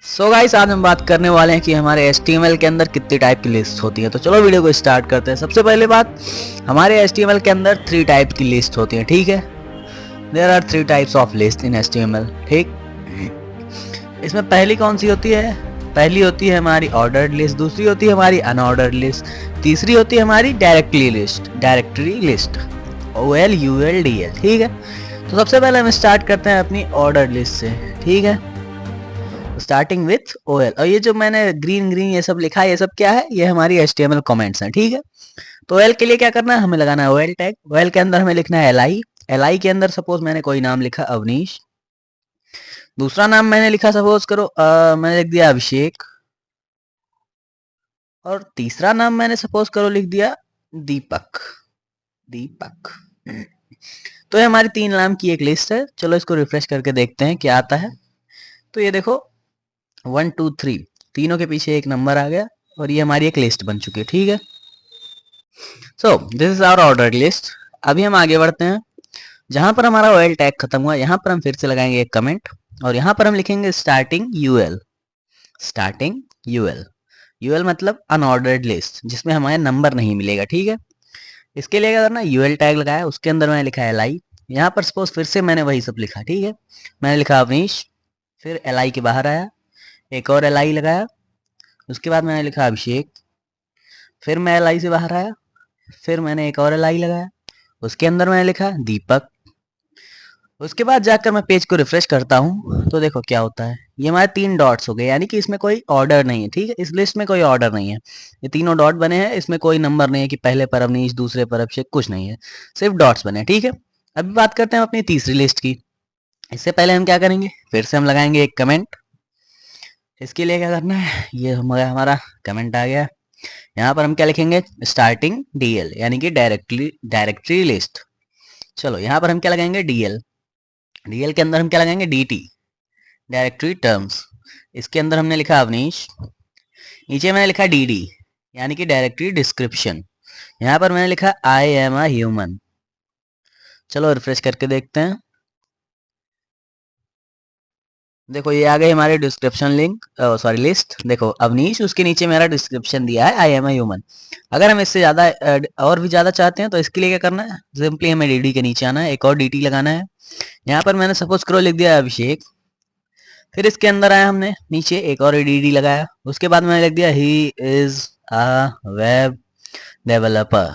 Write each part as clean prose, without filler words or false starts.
So guys, आज हम बात करने वाले हैं कि हमारे HTML के अंदर कितनी टाइप की लिस्ट होती है। तो चलो वीडियो को स्टार्ट करते हैं। सबसे पहले बात, हमारे HTML के अंदर 3 टाइप की लिस्ट होती है, ठीक है। There are 3 types of list in HTML, ठीक। इसमें पहली कौन सी होती है? पहली होती है हमारी ऑर्डर्ड लिस्ट, दूसरी होती है हमारी अनऑर्डर्ड लिस्ट, तीसरी होती है हमारी डायरेक्टरी लिस्ट OLULDL, ठीक है। तो सबसे पहले हम स्टार्ट करते हैं अपनी ऑर्डर्ड लिस्ट से, ठीक है। स्टार्टिंग विथ OL, और ये जो मैंने ग्रीन ये सब लिखा है, ये सब क्या है? ये हमारी HTML कमेंट्स हैं, ठीक है। तो OL के लिए क्या करना है? हमें लगाना है OL टैग। OL के अंदर हमें लिखना है LI के अंदर सपोज मैंने कोई नाम लिखा अवनीश, दूसरा नाम मैंने लिखा सपोज करो मैंने लिख दिया अभिषेक, और तीसरा नाम मैंने सपोज करो लिख दिया दीपक। तो ये हमारी 3 नाम की एक लिस्ट है। चलो इसको रिफ्रेश करके देखते हैं क्या आता है। तो ये देखो 1 2 3 तीनों के पीछे एक नंबर आ गया और ये हमारी एक लिस्ट बन चुकी है, ठीक है। So this is our order list. अभी हम आगे बढ़ते हैं। जहां पर हमारा OL टैग खत्म हुआ, यहां पर हम फिर से लगाएंगे एक कमेंट और यहां पर हम लिखेंगे स्टार्टिंग UL। UL मतलब अनऑर्डर्ड लिस्ट, जिसमें हमें नंबर नहीं मिलेगा, ठीक है। इसके लिए क्या करना? UL टैग लगाया, उसके अंदर मैंने लिखा है LI। यहाँ पर सपोज फिर से मैंने वही सब लिखा, ठीक है। मैंने लिखा अवनीश, फिर LI के बाहर आया, एक और LI लगाया, उसके बाद मैंने लिखा अभिषेक, फिर मैं LI से बाहर आया, फिर मैंने एक और LI लगाया, उसके अंदर मैंने लिखा दीपक। उसके बाद जाकर मैं पेज को रिफ्रेश करता हूँ तो देखो क्या होता है। ये हमारे 3 डॉट्स हो गए, यानी कि इसमें कोई ऑर्डर नहीं है, ठीक है। इस लिस्ट में कोई ऑर्डर नहीं है, ये तीनों डॉट बने हैं, इसमें कोई नंबर नहीं है कि पहले पर अवनीश दूसरे पर अभिषेक, कुछ नहीं है, सिर्फ डॉट्स बने हैं, ठीक है। अभी बात करते हैं अपनी तीसरी लिस्ट की। इससे पहले हम क्या करेंगे? फिर से हम लगाएंगे एक कमेंट। इसके लिए क्या करना है? ये हमारा कमेंट आ गया। यहाँ पर हम क्या लिखेंगे? स्टार्टिंग DL, यानी कि डायरेक्टरी लिस्ट। चलो यहाँ पर हम क्या लगाएंगे? DL के अंदर हम क्या लगाएंगे? DT, directory terms. इसके अंदर हमने लिखा अवनीश, नीचे मैंने लिखा DD, यानी कि डायरेक्टरी डिस्क्रिप्शन। यहाँ पर मैंने लिखा I am a human। चलो रिफ्रेश करके देखते हैं। देखो ये आ गई हमारी डिस्क्रिप्शन लिस्ट। देखो अवनीश, उसके नीचे मेरा डिस्क्रिप्शन दिया है I am a human। अगर हम इससे ज्यादा और भी ज्यादा चाहते हैं तो इसके लिए क्या करना है? सिंपली हमें DD के नीचे आना है, एक और DT लगाना है। यहाँ पर मैंने सपोज करो लिख दिया अभिषेक, फिर इसके अंदर आया, हमने नीचे एक और DD लगाया, उसके बाद मैंने लिख दिया he is a web developer.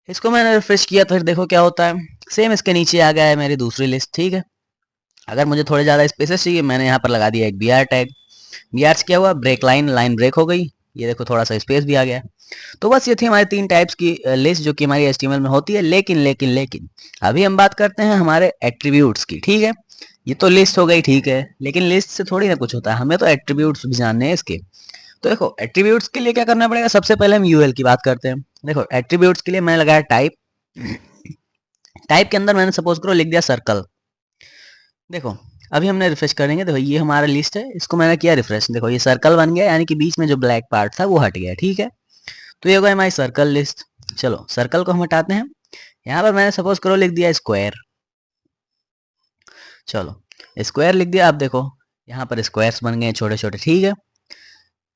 इसको मैंने रिफ्रेश किया तो फिर देखो क्या होता है, सेम इसके नीचे आ गया है मेरी दूसरी लिस्ट, ठीक है। अगर मुझे थोड़े ज़्यादा स्पेसेस चाहिए, मैंने यहाँ पर लगा दिया एक BR टैग। BR से क्या हुआ? ब्रेक लाइन ब्रेक हो गई, ये देखो थोड़ा सा स्पेस भी आ गया। तो बस ये थी हमारी 3 टाइप्स की लिस्ट जो कि हमारी HTML में होती है। लेकिन अभी हम बात करते हैं हमारे एट्रीब्यूट्स की, ठीक है। ये तो लिस्ट हो गई, ठीक है, लेकिन लिस्ट से थोड़ी ना कुछ होता है, हमें तो एट्रीब्यूट्स भी जानने हैं इसके। तो देखो एट्रीब्यूट्स के लिए क्या करना पड़ेगा? सबसे पहले हम UL की बात करते हैं। देखो एट्रीब्यूट्स के लिए मैंने लगाया टाइप के अंदर मैंने सपोज करो लिख दिया सर्कल। देखो अभी हमने रिफ्रेश करेंगे, देखो ये हमारा लिस्ट है, इसको मैंने किया रिफ्रेश, देखो ये सर्कल बन गया, यानी कि बीच में जो ब्लैक पार्ट था वो हट गया, ठीक है। तो ये हो गया हमारी सर्कल लिस्ट। चलो सर्कल को हम हटाते हैं। यहाँ पर मैंने सपोज करो लिख दिया स्क्वायर। चलो स्क्वायर लिख दिया, अब देखो यहाँ पर स्क्वायर्स बन गए छोटे छोटे, ठीक है।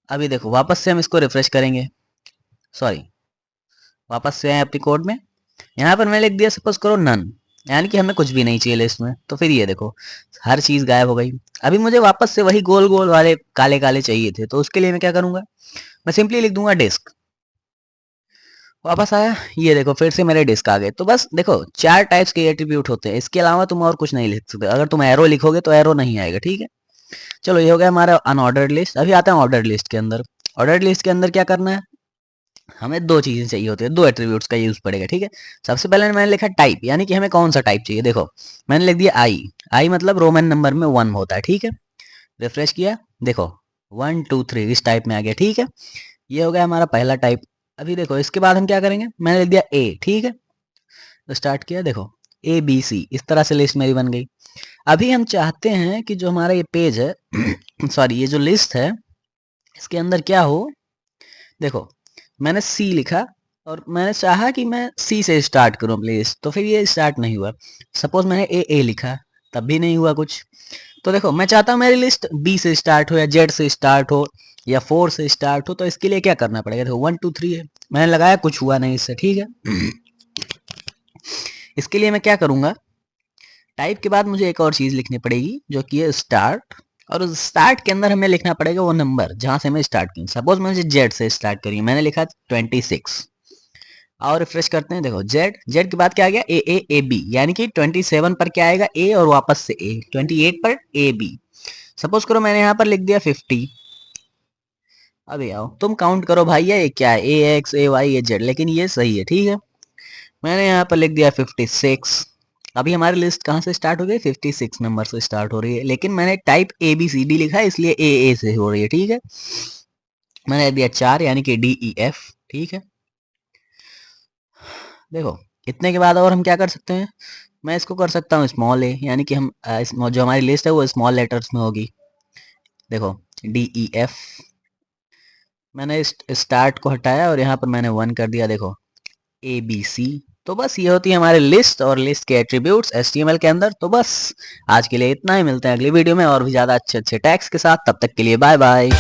अभी देखो वापस से हम इसको रिफ्रेश करेंगे, सॉरी वापस से आए अपनी कोड में। यहाँ पर मैं लिख दिया सपोज करो नन, यानी कि हमें कुछ भी नहीं चाहिए लिस्ट में। तो फिर ये देखो हर चीज गायब हो गई। अभी मुझे वापस से वही गोल गोल वाले काले काले चाहिए थे, तो उसके लिए मैं क्या करूंगा? मैं सिंपली लिख दूंगा डिस्क। वापस आया, ये देखो फिर से मेरे डिस्क आ गए। तो बस देखो 4 टाइप्स के एट्रीब्यूट होते हैं, इसके अलावा तुम और कुछ नहीं लिख सकते। अगर तुम एरो लिखोगे तो एरो नहीं आएगा, ठीक है। चलो ये हो गया हमारा अनऑर्डर्ड लिस्ट। अभी आते हैं ऑर्डर्ड लिस्ट के अंदर। ऑर्डर्ड लिस्ट के अंदर क्या करना है? हमें 2 चीजें चाहिए होती है, 2 एट्रीब्यूट्स का यूज पड़ेगा, ठीक है। सबसे पहले मैंने लिखा टाइप, यानी कि हमें कौन सा टाइप चाहिए। देखो मैंने लिख दिया आई मतलब रोमन नंबर में 1 होता है, ठीक है। रिफ्रेश किया, देखो 1 2 3 इस टाइप में आ गया, ठीक है। ये हो गया हमारा पहला टाइप। अभी देखो इसके बाद हम क्या करेंगे? मैंने लिख दिया ए, ठीक है। तो स्टार्ट किया, देखो ABC, इस तरह से लिस्ट मेरी बन गई। अभी हम चाहते हैं कि जो हमारा ये पेज है सॉरी ये जो लिस्ट है, इसके अंदर क्या हो। देखो मैंने C लिखा और मैंने चाहा कि मैं C से स्टार्ट करूं प्लीज, तो फिर ये स्टार्ट नहीं हुआ। सपोज मैंने A लिखा, तब भी नहीं हुआ कुछ। तो देखो मैं चाहता हूँ मेरी लिस्ट बी से स्टार्ट हो या जेड से स्टार्ट हो या 4 से स्टार्ट हो, तो इसके लिए क्या करना पड़ेगा? देखो 1 2 3 है, मैंने लगाया, कुछ हुआ नहीं इससे, ठीक है। इसके लिए मैं क्या करूंगा, टाइप के बाद मुझे एक और चीज लिखनी पड़ेगी जो कि है स्टार्ट, और उस स्टार्ट के अंदर हमें लिखना पड़ेगा वो नंबर जहां से हमें स्टार्ट की। सपोज मुझे जेड से स्टार्ट करी, मैंने लिखा 26, और रिफ्रेश करते हैं, देखो जेड, जेड के बाद क्या आ गया, ए बी, यानी कि 27 पर क्या आएगा, ए, और वापस से ए, 28 पर ए बी। सपोज करो मैंने यहाँ पर लिख दिया 50, अभी आओ तुम काउंट करो भाई, ये क्या है, ए एक्स ए वाई ए जेड, लेकिन ये सही है, ठीक है। मैंने यहाँ पर लिख दिया 56, अभी हमारी लिस्ट कहाँ से स्टार्ट हो गई, 56 नंबर से स्टार्ट हो रही है, लेकिन मैंने type A B C D लिखा है इसलिए ए से हो रही है, ठीक है। मैंने दिया 4 यानी कि डी ई एफ, ठीक है। देखो इतने के बाद और हम क्या कर सकते हैं, मैं इसको कर सकता हूँ स्मॉल ए, यानी कि हम जो हमारी लिस्ट है वो स्मॉल लेटर्स में होगी। देखो डी ई एफ, मैंने स्टार्ट को हटाया और यहाँ पर मैंने 1 कर दिया, देखो ए बी सी। तो बस ये होती है हमारी लिस्ट और लिस्ट के एट्रीब्यूट्स HTML के अंदर। तो बस आज के लिए इतना ही, मिलते हैं अगली वीडियो में और भी ज़्यादा अच्छे अच्छे टैग्स के साथ, तब तक के लिए बाय बाय।